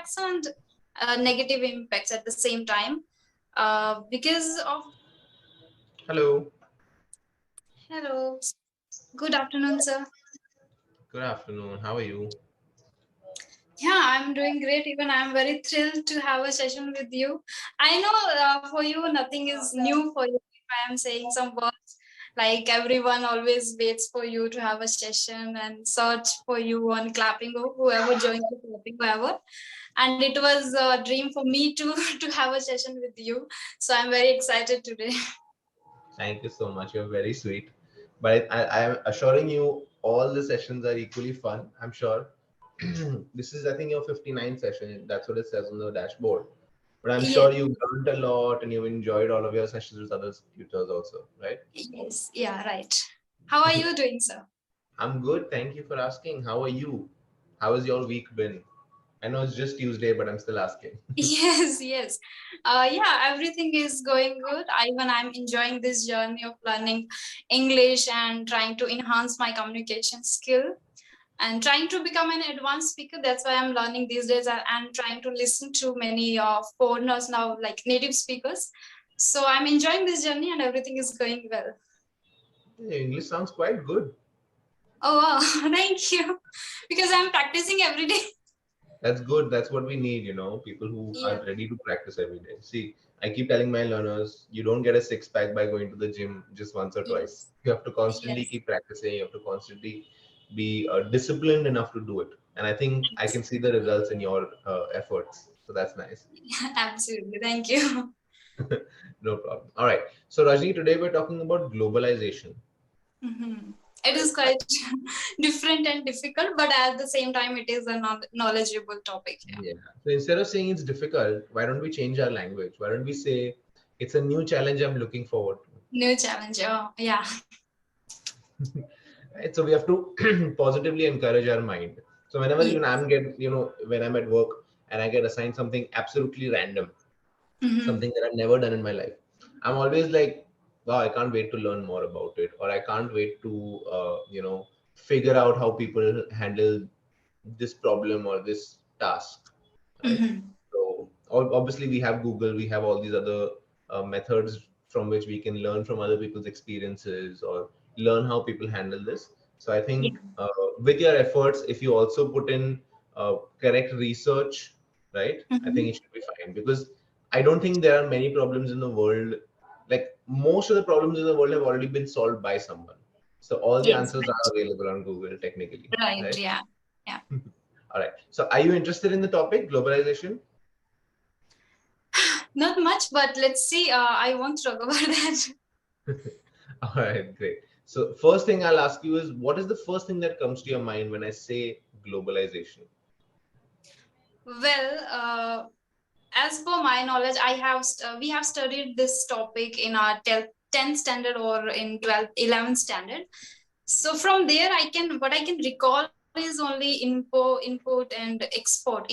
impacts and negative impacts at the same time. Because of Hello. Hello, good afternoon, sir. Good afternoon. How are you? Yeah, I'm doing great. Even I'm very thrilled to have a session with you. I know for you, nothing is new for you. If I am saying some words, like everyone always waits for you to have a session and search for you on clapping or whoever joins the clapping, whoever. And it was a dream for me to to have a session with you. So I'm very excited today. Thank you so much. You're very sweet. But I am assuring you, all the sessions are equally fun. I'm sure. This is, I think, your 59th session. That's what it says on the dashboard. But I'm Yes, sure you've learned a lot and you've enjoyed all of your sessions with other tutors also, right? yes, yeah, right. How are you doing, sir? I'm good. Thank you for asking. How are you? How has your week been? I know it's just Tuesday, but I'm still asking. Yes, yes. Yeah, everything is going good. Even I'm enjoying this journey of learning English and trying to enhance my communication skill and trying to become an advanced speaker. That's why I'm learning these days. I'm trying to listen to many foreigners now, like native speakers. So I'm enjoying this journey and everything is going well. Your English sounds quite good. Oh, wow. Thank you. Because I'm practicing every day. That's good. That's what we need, people who are Yeah. ready to practice every day. See, I keep telling my learners, you don't get a six pack by going to the gym just once or twice. Yes. You have to constantly Yes. keep practicing. You have to constantly be disciplined enough to do it. And I think I can see the results in your efforts. So that's nice. Absolutely. Thank you. No problem. All right. So, Rajni, today we're talking about globalization. Mhm. It Right. is quite different and difficult, but at the same time, it is a knowledgeable topic. Yeah. Yeah. So instead of saying it's difficult, why don't we change our language? Why don't we say it's a new challenge I'm looking forward to? New challenge. Oh, yeah. Right, so we have to positively encourage our mind. So whenever Yeah. when I'm at work and I get assigned something absolutely random, Mm-hmm. something that I've never done in my life, I'm always like, wow, I can't wait to learn more about it, or I can't wait to figure out how people handle this problem or this task, right? Mm-hmm. So obviously we have Google, we have all these other methods from which we can learn from other people's experiences or learn how people handle this. So I Yeah. think with your efforts, if you also put in correct research, right, I think Mm-hmm. it should be fine, because I don't think there are many problems in the world. Like most of the problems in the world have already been solved by someone. So all the Yes. answers are Right. available on Google technically, Right. right? Yeah. Yeah. All right. So are you interested in the topic globalization? Not much, but let's see. I won't talk about that. All right, great. So first thing I'll ask you is, what is the first thing that comes to your mind when I say globalization? Well, as per my knowledge, we have studied this topic in our 10th standard or in 12th, 11th standard. So from there, what I can recall is only import and export,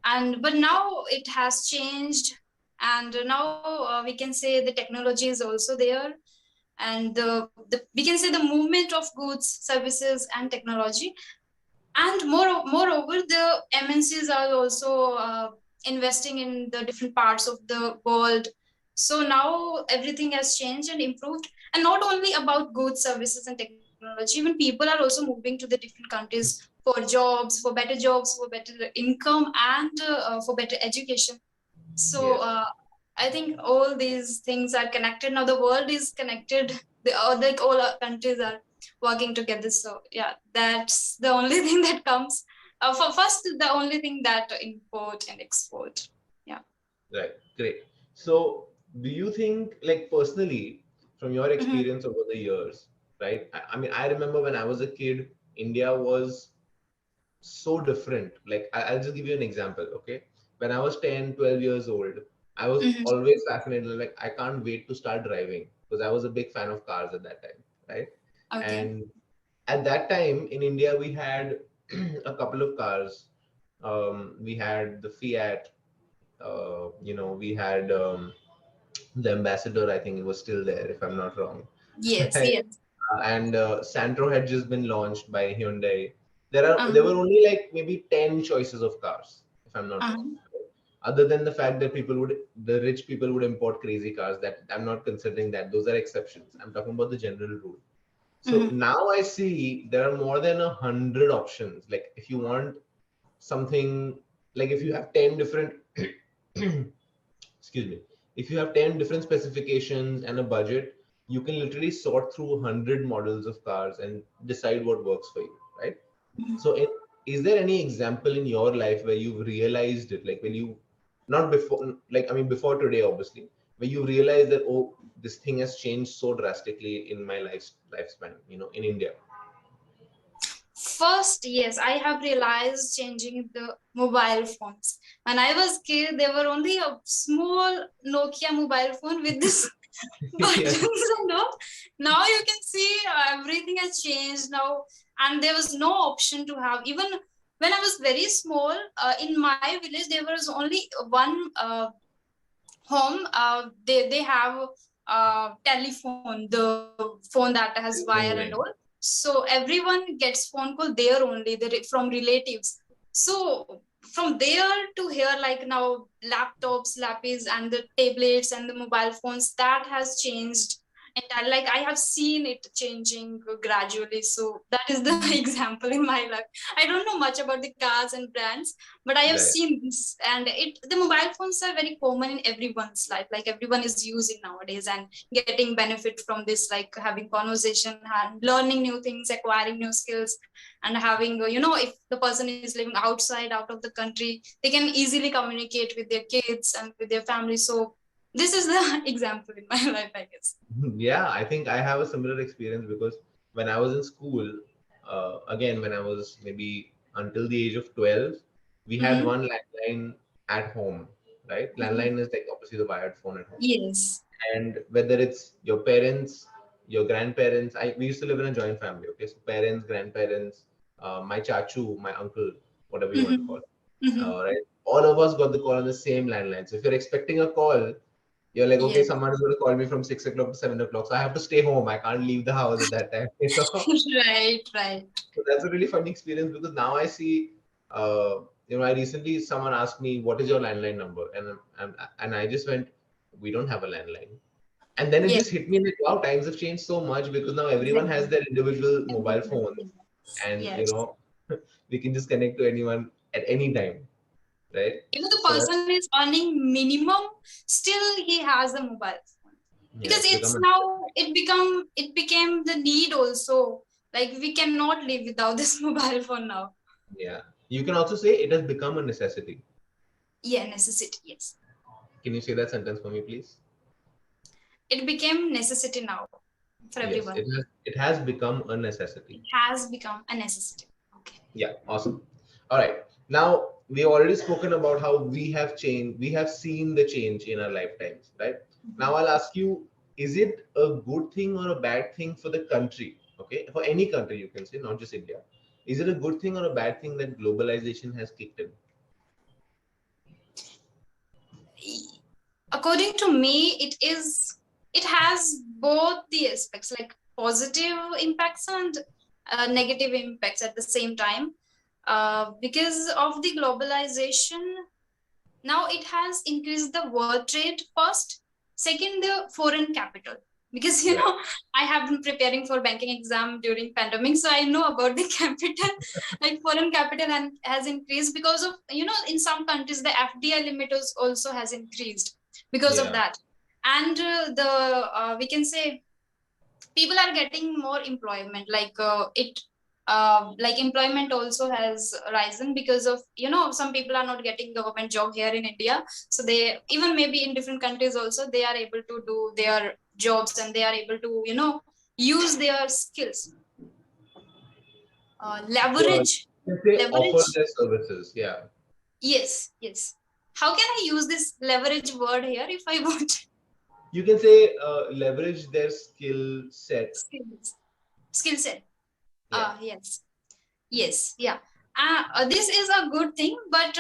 and but now it has changed, and now we can say the technology is also there, and the we can say the movement of goods, services, and technology, and moreover, the MNCs are also investing in the different parts of the world. So now everything has changed and improved, and not only about goods, services, and technology. Even people are also moving to the different countries for jobs, for better income, and for better education. So Yes, I think all these things are connected. Now the world is connected. Like all our countries are working together. So yeah, that's the only thing that comes. For first, the only thing that import and export. Yeah. right, great. So do you think, like personally, from your Mm-hmm. experience over the years, right? I mean, I remember when I was a kid, India was so different. Like I'll just give you an example, okay? When I was 10, 12 years old, I was Mm-hmm. always fascinated. Like I can't wait to start driving because I was a big fan of cars at that time, right? Okay. And at that time in India, we had a couple of cars. We had the Fiat. We had the Ambassador. I think it was still there, if I'm not wrong. Yes. Right? Yes. And Santro had just been launched by Hyundai. there were only like maybe 10 choices of cars, if I'm not wrong. Other than the fact that the rich people would import crazy cars, that I'm not considering that. Those are exceptions. I'm talking about the general rule. So now I see there are more than 100 options. Like if you want something, like if you have 10 different, excuse me, if you have 10 different specifications and a budget, you can literally sort through 100 models of cars and decide what works for you, right? So, is there any example in your life where you've realized it, like when you, not before, like I mean, before today, obviously, where you realize that, oh, this thing has changed so drastically in my lifespan, in India? First, yes, I have realized changing the mobile phones. When I was kid, there were only a small Nokia mobile phone with this Yeah. buttons and all. Now you can see everything has changed now, and there was no option to have. Even when I was very small, in my village, there was only one home. They have telephone, the phone that has wire and all. So everyone gets phone call there only, from relatives. So from there to here, like now laptops, lapis, and the tablets and the mobile phones, that has changed. And like I have seen it changing gradually. So that is the example in my life. I don't know much about the cars and brands, but I have Right. seen this, and the mobile phones are very common in everyone's life. Like everyone is using nowadays and getting benefit from this, like having conversation and learning new things, acquiring new skills, and having if the person is living outside, out of the country, they can easily communicate with their kids and with their family. So this is the example in my life, I guess. Yeah, I think I have a similar experience because when I was in school, again, when I was maybe until the age of 12, we had Mm-hmm. one landline at home, right? Landline is like obviously the wired phone at home. Yes. And whether it's your parents, your grandparents, we used to live in a joint family, okay? So parents, grandparents, my chachu, my uncle, whatever you want to call Mm-hmm. it, Mm-hmm. right? All of us got the call on the same landline. So if you're expecting a call, you're like, okay, Yes. someone is going to call me from 6 o'clock to 7 o'clock. So I have to stay home. I can't leave the house at that time. Right, right. So that's a really funny experience because now I see, I recently someone asked me, what is your landline number? And I just went, we don't have a landline. And then it Yes, just hit me like, wow, times have changed so much because now everyone has exactly. their individual mobile Everyone. phones Yes. and, Yes. we can just connect to anyone at any time, right? If the So person is earning minimum, still he has a mobile phone. yeah, Because it's become it's a now it became the need also. Like we cannot live without this mobile phone now. yeah. You can also say it has become a necessity. Yeah, necessity. Yes. Can you say that sentence for me, please? It became necessity now for Yes, everyone. it has become a necessity. It has become a necessity. Okay. Yeah, awesome. All right. Now we already spoken about how we have changed, we have seen the change in our lifetimes, right? Now I'll ask you, is it a good thing or a bad thing for the country? Okay, for any country you can say, not just India. Is it a good thing or a bad thing that globalization has kicked in? According to me, it has both the aspects, like positive impacts and negative impacts at the same time. Because of the globalization, now it has increased the world trade first, second the foreign capital. Because Right. I have been preparing for banking exam during pandemic, so I know about the capital. Like foreign capital and has increased because of, in some countries the FDI limit also has increased because of Yeah. that. And the we can say people are getting more employment, like employment also has risen because of, some people are not getting government job here in India, so they, even maybe in different countries also, they are able to do their jobs and they are able to, use their skills, So leverage you can say offer leverage their services. Yeah. Yes, yes. How can I use this leverage word here if I want? You can say leverage their skill set. Skills, skill set. Yeah. Yes, yes, yeah. This is a good thing, but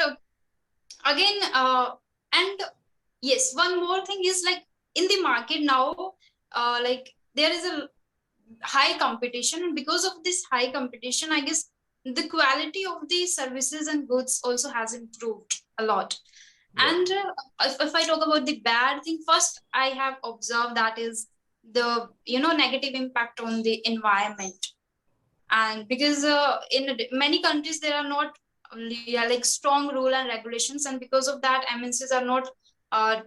again, and yes, one more thing is, like, in the market now, like there is a high competition, and because of this high competition, I guess the quality of the services and goods also has improved a lot. Yeah. And if I talk about the bad thing, first I have observed that is the negative impact on the environment. And because in many countries there are not like strong rule and regulations, and because of that MNCs are not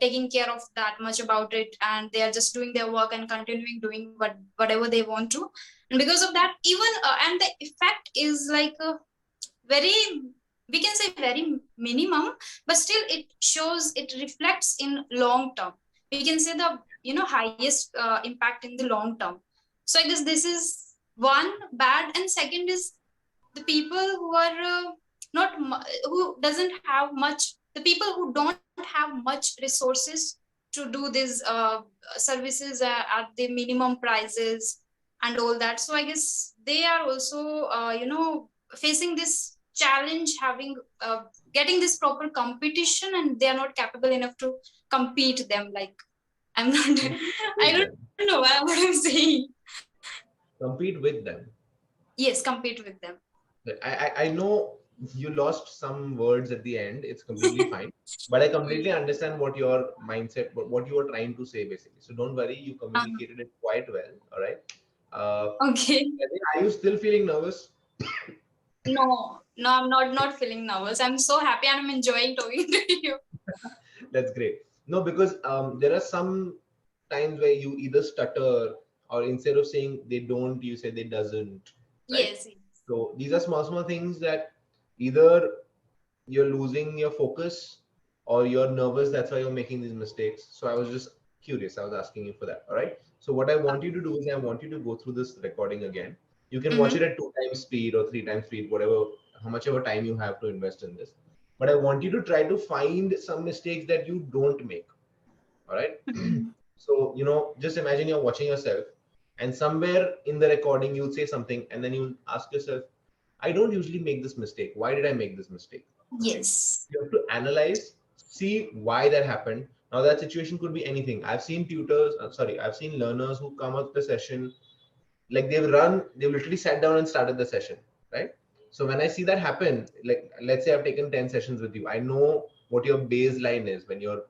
taking care of that much about it, and they are just doing their work and continuing doing whatever they want to. And because of that, even and the effect is like very, we can say very minimum, but still it shows, it reflects in long term. We can say the highest impact in the long term. So I guess this is one bad. And second is the people who are not who doesn't have much, the people who don't have much resources to do these services at the minimum prices and all that. So I guess they are also facing this challenge, having getting this proper competition, and they are not capable enough to compete them. Like, I'm not I With don't them. know what I'm saying. Compete with them. Yes, compete with them. But I know you lost some words at the end. It's completely fine. But I completely understand what your mindset, what you are trying to say basically. So don't worry, you uh, communicated it quite well. All right. okay. Are you still feeling nervous? No, I'm not feeling nervous. I'm so happy and I'm enjoying talking to you. That's great. No, because there are some times where you either stutter or instead of saying they don't, you say they doesn't, right? Yes. So these are small, small things that either you're losing your focus or you're nervous. That's why you're making these mistakes. So I was just curious. I was asking you for that. All right. So what I want you to do is I want you to go through this recording again. You can watch Mm-hmm. it at 2 times speed or 3 times speed, whatever, how much ever time you have to invest in this. But I want you to try to find some mistakes that you don't make. All right. Mm-hmm. So, just imagine you're watching yourself and somewhere in the recording, you'll say something and then you'll ask yourself, I don't usually make this mistake. Why did I make this mistake? Okay. Yes. You have to analyze, see why that happened. Now, that situation could be anything. I've seen tutors, I've seen learners who come up the session, like they've literally sat down and started the session, right? So when I see that happen, like let's say I've taken 10 sessions with you, I know what your baseline is when you're,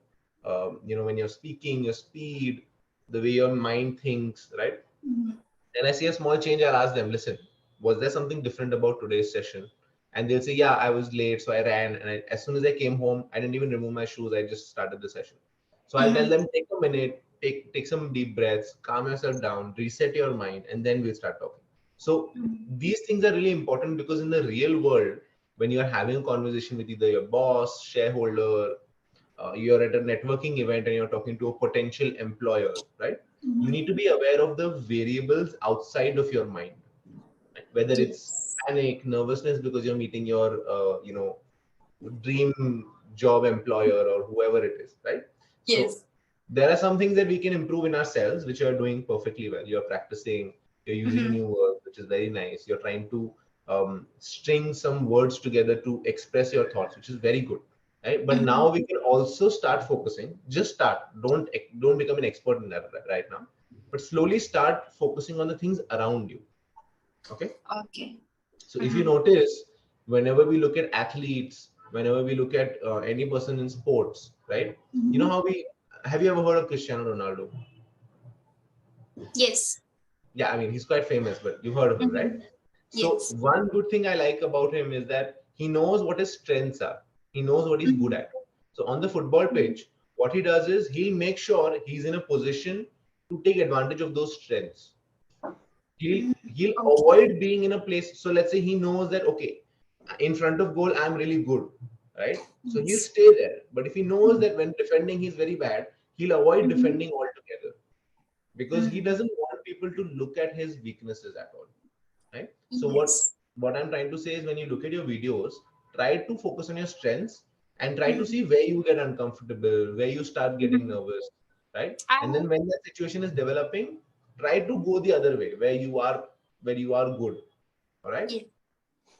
when you're speaking, your speed, the way your mind thinks, right? Mm-hmm. And I see a small change, I'll ask them, listen, was there something different about today's session? And they'll say, yeah, I was late, so I ran. And as soon as I came home, I didn't even remove my shoes. I just started the session. So I'll tell Mm-hmm. them, take a minute, take some deep breaths, calm yourself down, reset your mind, and then we'll start talking. So these things are really important because in the real world, when you're having a conversation with either your boss, shareholder, you're at a networking event and you're talking to a potential employer, right? You Mm-hmm. need to be aware of the variables outside of your mind, right? Whether it's Yes. panic, nervousness because you're meeting your, dream job employer or whoever it is, right? So Yes. there are some things that we can improve in ourselves, which you're doing perfectly well. You're practicing, you're using Mm-hmm. new words, which is very nice. You're trying to string some words together to express your thoughts, which is very good. Right? But Mm-hmm. now we can also start focusing. Just start. Don't become an expert in that right now, but slowly start focusing on the things around you. Okay. Okay. So if you Mm-hmm. notice, whenever we look at athletes, whenever we look at any person in sports, right? You know Mm-hmm. how we have you ever heard of Cristiano Ronaldo? Yes. Yeah, I mean he's quite famous, but you've heard of him, right? Mm-hmm. So Yes. one good thing I like about him is that he knows what his strengths are. He knows what he's good Mm-hmm. at. So on the football pitch, what he does is he'll make sure he's in a position to take advantage of those strengths. He'll Okay. avoid being in a place. So let's say he knows that okay, in front of goal I'm really good, right? So he'll Yes. stay there. But if he knows that when defending he's very bad, he'll avoid Mm-hmm. defending altogether because he Mm-hmm. doesn't want people to look at his weaknesses at all, right? So Yes. what I'm trying to say is when you look at your videos, try to focus on your strengths and try to Mm-hmm. see where you get uncomfortable, where you start getting Mm-hmm. nervous, right? I And then when that situation is developing, try to go the other way where you are good. All right. yeah.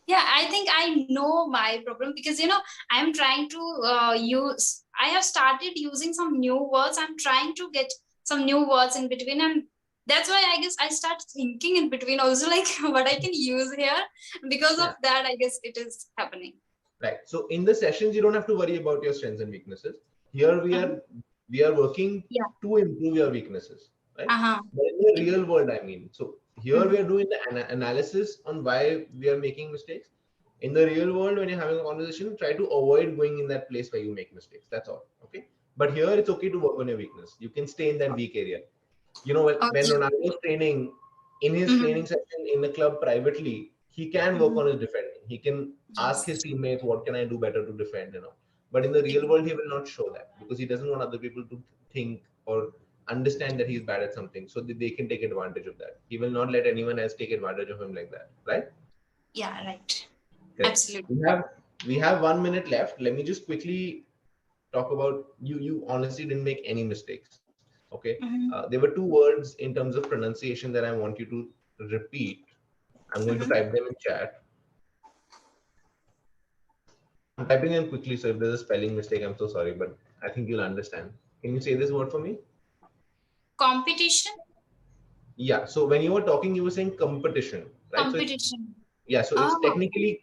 Yeah, I think I know my problem because I'm trying to use. I have started using some new words. I'm trying to get some new words in between, and that's why I guess I start thinking in between also, like what I can use here. Because of that, I guess it is happening. Right. So in the sessions, you don't have to worry about your strengths and weaknesses. Here we are working to improve your weaknesses, right? But in the real world, I mean, so here we are doing the analysis on why we are making mistakes. In the real world, when you're having a conversation, try to avoid going in that place where you make mistakes. That's all. Okay. But here it's okay to work on your weakness. You can stay in that weak area. You know, when Ronaldo is training, in his training session in the club privately, he can work on his defending. He can ask his teammates, what can I do better to defend, you know. But in the real world, he will not show that because he doesn't want other people to think or understand that he's bad at something so that they can take advantage of that. He will not let anyone else take advantage of him like that, right? Yeah, right. Okay. Absolutely. We have 1 minute left. Let me just quickly talk about you honestly didn't make any mistakes. Okay. There were 2 words in terms of pronunciation that I want you to repeat. I'm going to type them in chat. I'm typing them quickly, so if there's a spelling mistake, I'm so sorry, but I think you'll understand. Can you say this word for me? Competition. Yeah. So when you were talking, you were saying competition, right? Competition. Yeah. So it's technically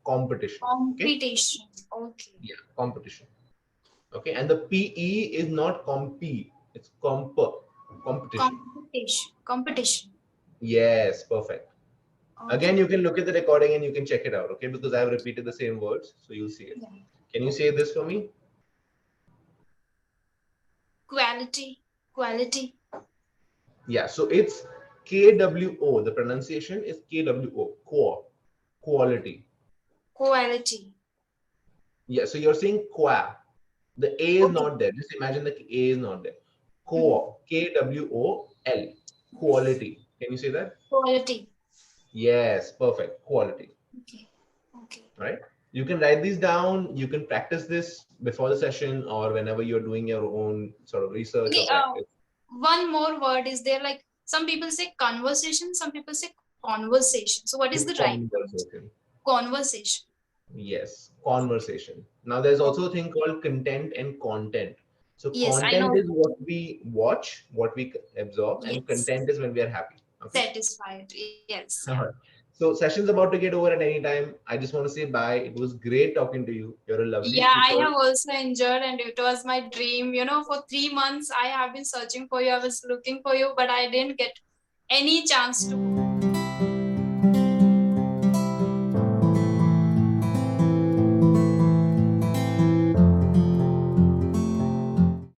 competition. Competition. Okay. Yeah. Competition. Okay. And the PE is not compete. It's competition. Competition. Yes. Perfect. Okay. Again, you can look at the recording and you can check it out. Okay. Because I've repeated the same words. So you'll see it. Yeah. Can you say this for me? Quality. Yeah. So it's KWO. The pronunciation is KWO. Quality. Yeah. So you're saying qua. The A is not there. Just imagine the A is not there. KWOL. Quality. Can you say that? Quality. Yes, perfect. Quality. Okay. Right? You can write these down. You can practice this before the session or whenever you're doing your own sort of research or practice. One more word is there, like some people say conversation, some people say conversation. So what is the right word? Conversation. Yes, conversation. Now there's also a thing called content and content. So content is what we watch, what we absorb, and content is when we are happy. Okay? Satisfied. Yes. So session's about to get over at any time. I just want to say bye. It was great talking to you. You're a lovely speaker. I have also enjoyed, and it was my dream. You know, for 3 months I have been searching for you. I was looking for you, but I didn't get any chance to.